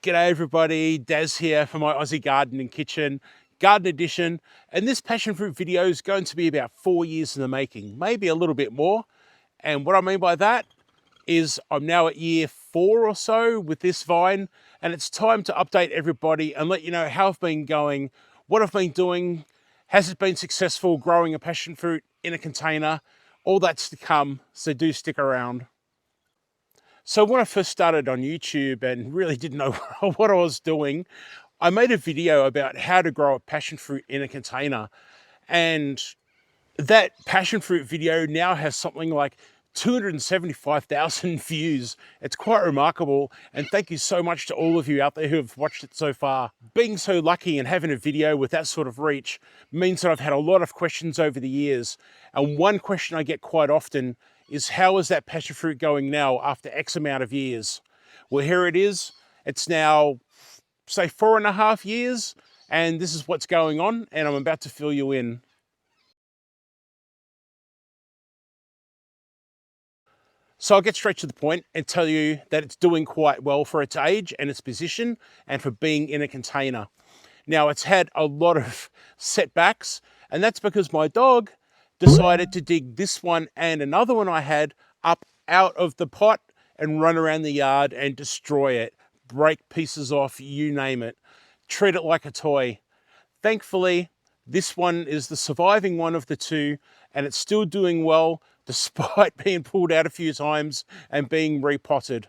G'day everybody, Daz here for my Aussie Garden and Kitchen Garden Edition, and this passion fruit video is going to be about 4 years in the making, maybe a little bit more. And what I mean by that is I'm now at year 4 or so with this vine, and it's time to update everybody and let you know how I've been going, what I've been doing, has it been successful growing a passion fruit in a container, all that's to come, so do stick around. So when I first started on YouTube and really didn't know what I was doing, I made a video about how to grow a passion fruit in a container. And that passion fruit video now has something like 275,000 views. It's quite remarkable. And thank you so much to all of you out there who have watched it so far. Being so lucky and having a video with that sort of reach means that I've had a lot of questions over the years. And one question I get quite often is, how is that passion fruit going now after X amount of years? Well, here it is. It's now, say, 4.5 years, and this is what's going on, and I'm about to fill you in. So I'll get straight to the point and tell you that it's doing quite well for its age and its position and for being in a container. Now, it's had a lot of setbacks, and that's because my dog decided to dig this one and another one I had up out of the pot and run around the yard and destroy it, break pieces off, you name it, treat it like a toy. Thankfully, this one is the surviving one of the two, and it's still doing well despite being pulled out a few times and being repotted.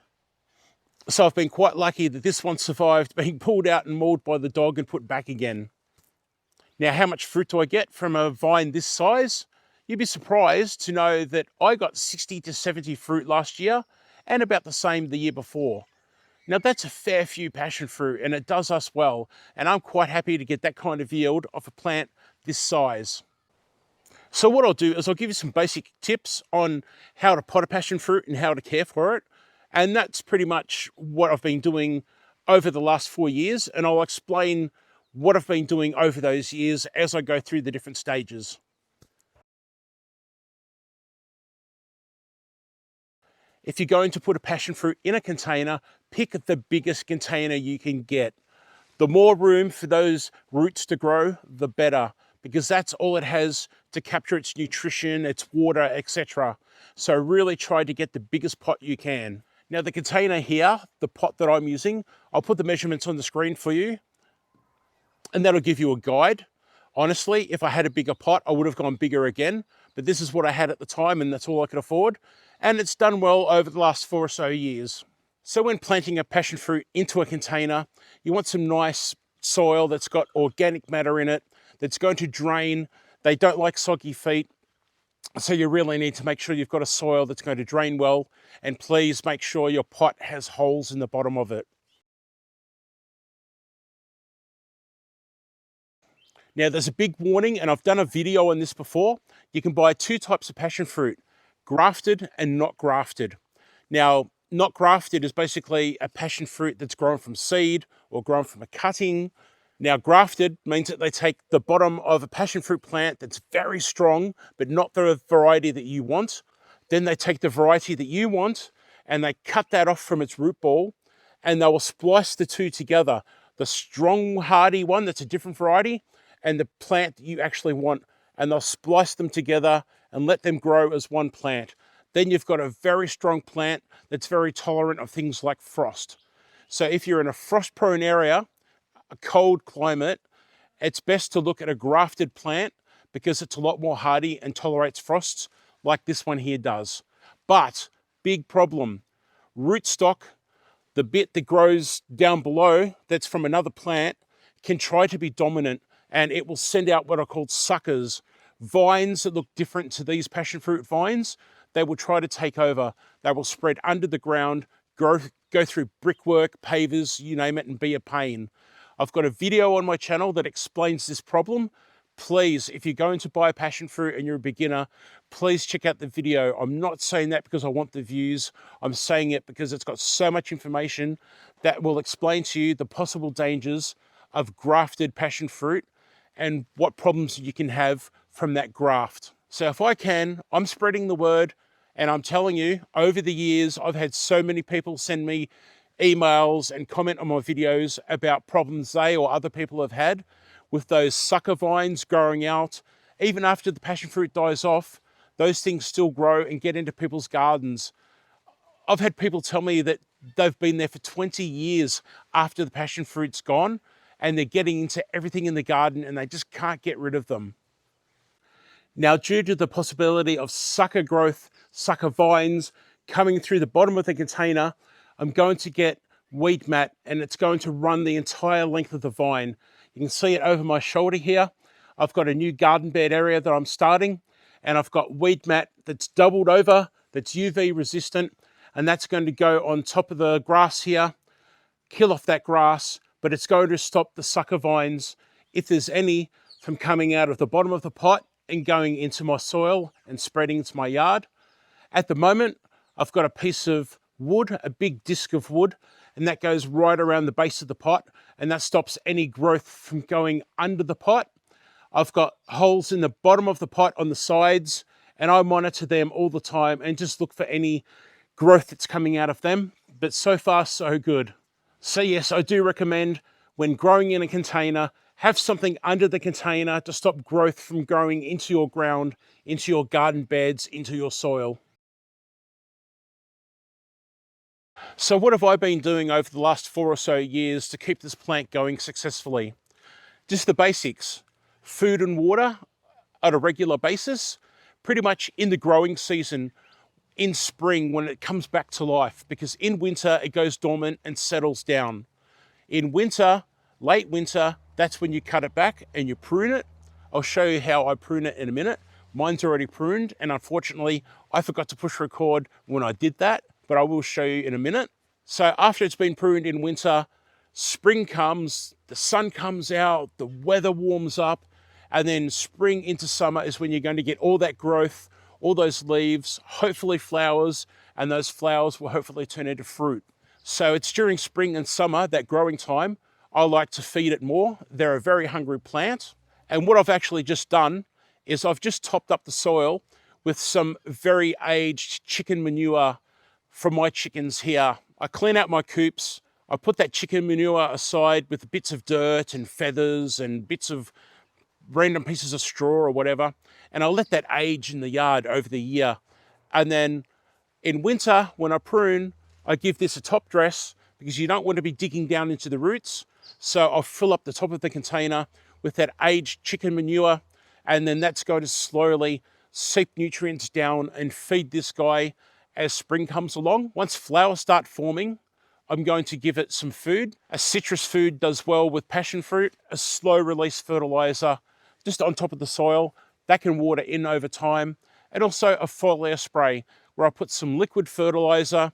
So I've been quite lucky that this one survived being pulled out and mauled by the dog and put back again. Now, how much fruit do I get from a vine this size? You'd be surprised to know that I got 60 to 70 fruit last year and about the same the year before. Now, that's a fair few passion fruit, and it does us well, and I'm quite happy to get that kind of yield off a plant this size. So what I'll do is I'll give you some basic tips on how to pot a passion fruit and how to care for it, and that's pretty much what I've been doing over the last 4 years, and I'll explain what I've been doing over those years as I go through the different stages. If you're going to put a passion fruit in a container, pick the biggest container you can get. The more room for those roots to grow, the better, because that's all it has to capture its nutrition, its water, etc. So really try to get the biggest pot you can. Now, the container here, the pot that I'm using, I'll put the measurements on the screen for you, and that'll give you a guide. Honestly, if I had a bigger pot, I would have gone bigger again, but this is what I had at the time, and that's all I could afford. And it's done well over the last 4 or so years. So when planting a passion fruit into a container, you want some nice soil that's got organic matter in it, that's going to drain. They don't like soggy feet, so you really need to make sure you've got a soil that's going to drain well, and please make sure your pot has holes in the bottom of it. Now, there's a big warning, and I've done a video on this before. You can buy 2 types of passion fruit, grafted and not grafted. Now, not grafted is basically a passion fruit that's grown from seed or grown from a cutting. Now, grafted means that they take the bottom of a passion fruit plant that's very strong, but not the variety that you want. Then they take the variety that you want and they cut that off from its root ball, and they will splice the two together. The strong, hardy one that's a different variety and the plant that you actually want, and they'll splice them together and let them grow as one plant. Then you've got a very strong plant that's very tolerant of things like frost. So if you're in a frost-prone area, a cold climate, it's best to look at a grafted plant because it's a lot more hardy and tolerates frosts like this one here does. But, big problem, rootstock, the bit that grows down below that's from another plant, can try to be dominant, and it will send out what are called suckers, vines that look different to these passion fruit vines. They will try to take over. They will spread under the ground, go through brickwork, pavers, you name it, and be a pain. I've got a video on my channel that explains this problem. Please, if you're going to buy a passion fruit and you're a beginner, please check out the video. I'm not saying that because I want the views. I'm saying it because it's got so much information that will explain to you the possible dangers of grafted passion fruit and what problems you can have from that graft. So if I can, I'm spreading the word, and I'm telling you, over the years, I've had so many people send me emails and comment on my videos about problems they or other people have had with those sucker vines growing out. Even after the passion fruit dies off, those things still grow and get into people's gardens. I've had people tell me that they've been there for 20 years after the passion fruit's gone, and they're getting into everything in the garden and they just can't get rid of them. Now, due to the possibility of sucker growth, sucker vines coming through the bottom of the container, I'm going to get weed mat, and it's going to run the entire length of the vine. You can see it over my shoulder here. I've got a new garden bed area that I'm starting, and I've got weed mat that's doubled over, that's UV resistant, and that's going to go on top of the grass here, kill off that grass, but it's going to stop the sucker vines, if there's any, from coming out of the bottom of the pot and going into my soil and spreading into my yard. At the moment, I've got a piece of wood, a big disc of wood, and that goes right around the base of the pot, and that stops any growth from going under the pot. I've got holes in the bottom of the pot on the sides, and I monitor them all the time and just look for any growth that's coming out of them. But so far, so good. So yes, I do recommend, when growing in a container, have something under the container to stop growth from growing into your ground, into your garden beds, into your soil. So what have I been doing over the last 4 or so years to keep this plant going successfully? Just the basics: food and water at a regular basis, pretty much in the growing season, in spring when it comes back to life, because in winter it goes dormant and settles down. In winter, late winter, that's when you cut it back and you prune it. I'll show you how I prune it in a minute. Mine's already pruned, and unfortunately I forgot to push record when I did that, but I will show you in a minute. So after it's been pruned in winter, spring comes, the sun comes out, the weather warms up, and then spring into summer is when you're going to get all that growth, all those leaves, hopefully flowers, and those flowers will hopefully turn into fruit. So it's during spring and summer, that growing time, I like to feed it more. They're a very hungry plant. And what I've actually just done is I've just topped up the soil with some very aged chicken manure from my chickens here. I clean out my coops. I put that chicken manure aside with bits of dirt and feathers and bits of random pieces of straw or whatever, and I'll let that age in the yard over the year. And then in winter, when I prune, I give this a top dress, because you don't want to be digging down into the roots. So I'll fill up the top of the container with that aged chicken manure, and then that's going to slowly seep nutrients down and feed this guy as spring comes along. Once flowers start forming, I'm going to give it some food. A citrus food does well with passion fruit, a slow release fertilizer just on top of the soil that can water in over time, and also a foliar spray where I put some liquid fertilizer,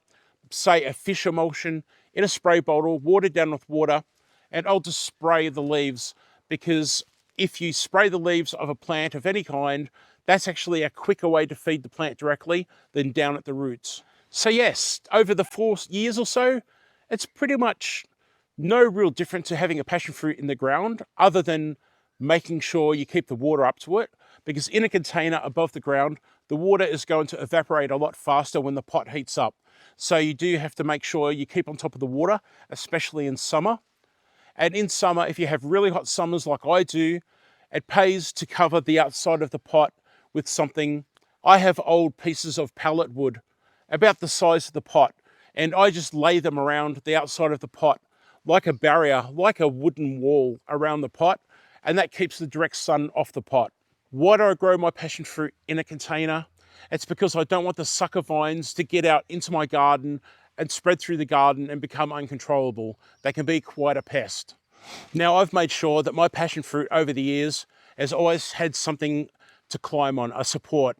say a fish emulsion, in a spray bottle, watered down with water, and I'll just spray the leaves, because if you spray the leaves of a plant of any kind, that's actually a quicker way to feed the plant directly than down at the roots. So yes, over the 4 years or so, it's pretty much no real different to having a passion fruit in the ground, other than making sure you keep the water up to it, because in a container above the ground, the water is going to evaporate a lot faster when the pot heats up. So you do have to make sure you keep on top of the water, especially in summer. And in summer, if you have really hot summers like I do, it pays to cover the outside of the pot with something. I have old pieces of pallet wood about the size of the pot, and I just lay them around the outside of the pot like a barrier, like a wooden wall around the pot, and that keeps the direct sun off the pot. Why do I grow my passion fruit in a container? It's because I don't want the sucker vines to get out into my garden and spread through the garden and become uncontrollable. They can be quite a pest. Now, I've made sure that my passion fruit over the years has always had something to climb on, a support.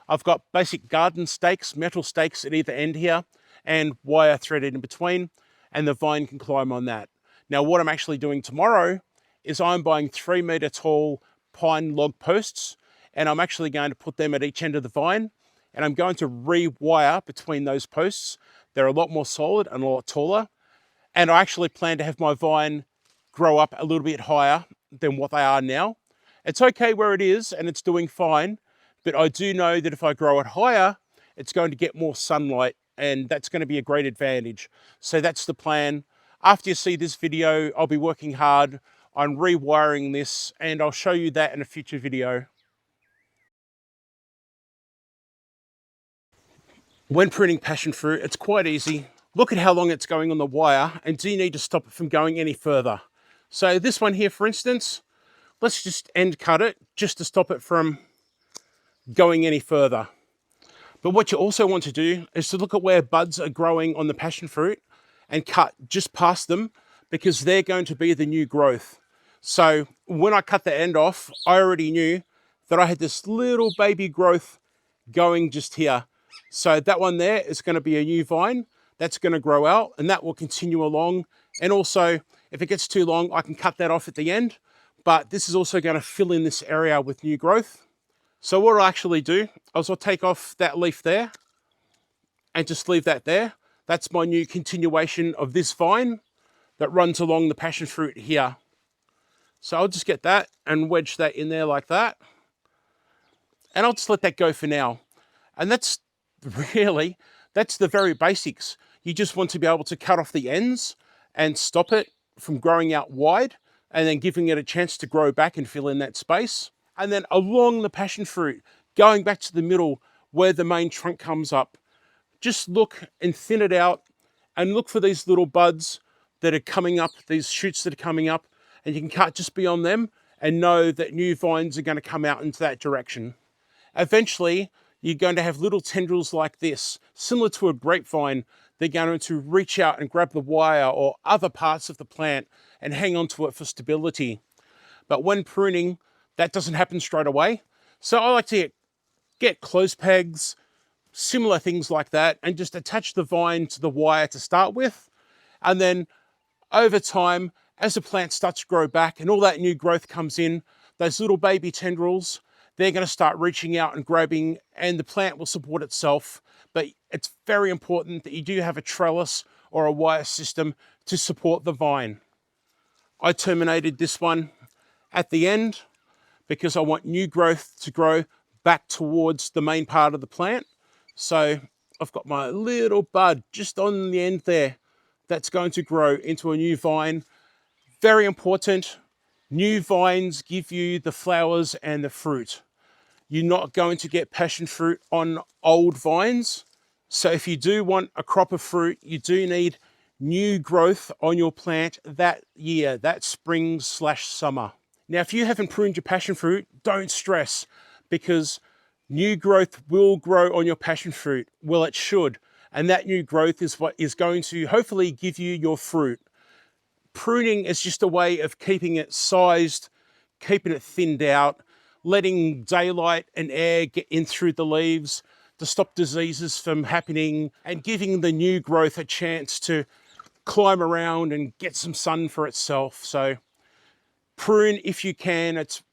I've got basic garden stakes, metal stakes at either end here, and wire threaded in between, and the vine can climb on that. Now, what I'm actually doing tomorrow is I'm buying 3-meter tall pine log posts, and I'm actually going to put them at each end of the vine, and I'm going to rewire between those posts. They're a lot more solid and a lot taller, and I actually plan to have my vine grow up a little bit higher than what they are now. It's okay where it is and it's doing fine, but I do know that if I grow it higher, it's going to get more sunlight and that's going to be a great advantage. So that's the plan. After you see this video, I'll be working hard on rewiring this, and I'll show you that in a future video. When pruning passion fruit, it's quite easy. Look at how long it's going on the wire, and do you need to stop it from going any further? So this one here, for instance, let's just end cut it just to stop it from going any further. But what you also want to do is to look at where buds are growing on the passion fruit and cut just past them, because they're going to be the new growth. So when I cut the end off, I already knew that I had this little baby growth going just here. So that one there is going to be a new vine that's going to grow out, and that will continue along. And also, if it gets too long, I can cut that off at the end. But this is also going to fill in this area with new growth. So what I'll actually do is I'll take off that leaf there and just leave that there. That's my new continuation of this vine that runs along the passion fruit here. So I'll just get that and wedge that in there like that. And I'll just let that go for now. And that's the very basics. You just want to be able to cut off the ends and stop it from growing out wide, and then giving it a chance to grow back and fill in that space. And then along the passion fruit, going back to the middle where the main trunk comes up, just look and thin it out and look for these little buds that are coming up, these shoots that are coming up, and you can cut just beyond them and know that new vines are going to come out into that direction. Eventually, you're going to have little tendrils like this, similar to a grapevine. They're going to reach out and grab the wire or other parts of the plant and hang onto it for stability. But when pruning, that doesn't happen straight away. So I like to get close pegs, similar things like that, and just attach the vine to the wire to start with. And then over time, as the plant starts to grow back and all that new growth comes in, those little baby tendrils, they're going to start reaching out and grabbing, and the plant will support itself. But it's very important that you do have a trellis or a wire system to support the vine. I terminated this one at the end because I want new growth to grow back towards the main part of the plant. So I've got my little bud just on the end there that's going to grow into a new vine. Very important, new vines give you the flowers and the fruit. You're not going to get passion fruit on old vines. So if you do want a crop of fruit, you do need new growth on your plant that year, that spring/summer. Now, if you haven't pruned your passion fruit, don't stress, because new growth will grow on your passion fruit. Well, it should. And that new growth is what is going to hopefully give you your fruit. Pruning is just a way of keeping it sized, keeping it thinned out, letting daylight and air get in through the leaves to stop diseases from happening, and giving the new growth a chance to climb around and get some sun for itself. So prune if you can. It's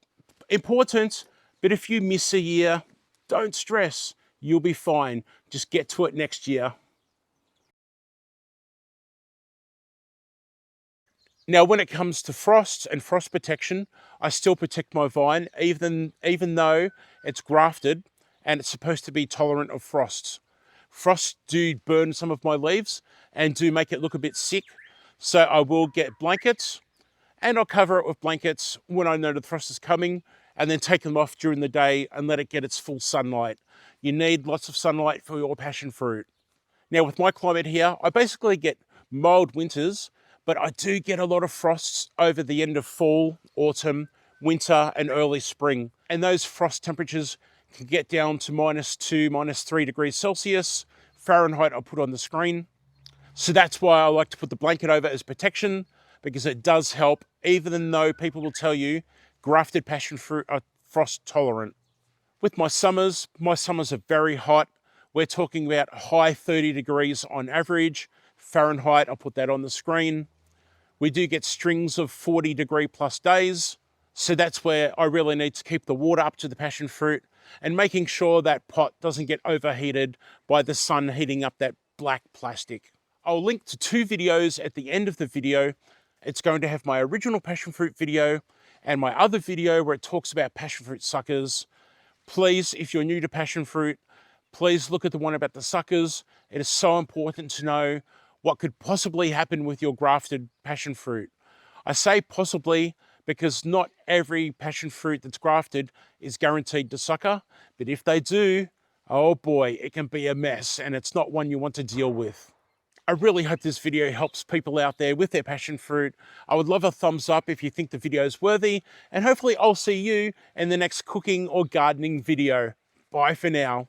important, but if you miss a year, don't stress. You'll be fine. Just get to it next year. Now, when it comes to frost and frost protection, I still protect my vine, even though it's grafted and it's supposed to be tolerant of frosts. Frosts do burn some of my leaves and do make it look a bit sick. So I will get blankets, and I'll cover it with blankets when I know the frost is coming, and then take them off during the day and let it get its full sunlight. You need lots of sunlight for your passion fruit. Now, with my climate here, I basically get mild winters, but I do get a lot of frosts over the end of fall, autumn, winter, and early spring. And those frost temperatures can get down to -2, -3 degrees Celsius. Fahrenheit I'll put on the screen. So that's why I like to put the blanket over as protection, because it does help, even though people will tell you grafted passion fruit are frost tolerant. With my summers are very hot. We're talking about high 30 degrees on average. Fahrenheit, I'll put that on the screen. We do get strings of 40-degree plus days. So that's where I really need to keep the water up to the passion fruit and making sure that pot doesn't get overheated by the sun heating up that black plastic. I'll link to 2 videos at the end of the video. It's going to have my original passion fruit video and my other video where it talks about passion fruit suckers. Please, if you're new to passion fruit, please look at the one about the suckers. It is so important to know what could possibly happen with your grafted passion fruit. I say possibly because not every passion fruit that's grafted is guaranteed to sucker, but if they do, oh boy, it can be a mess and it's not one you want to deal with. I really hope this video helps people out there with their passion fruit. I would love a thumbs up if you think the video is worthy, and hopefully I'll see you in the next cooking or gardening video. Bye for now.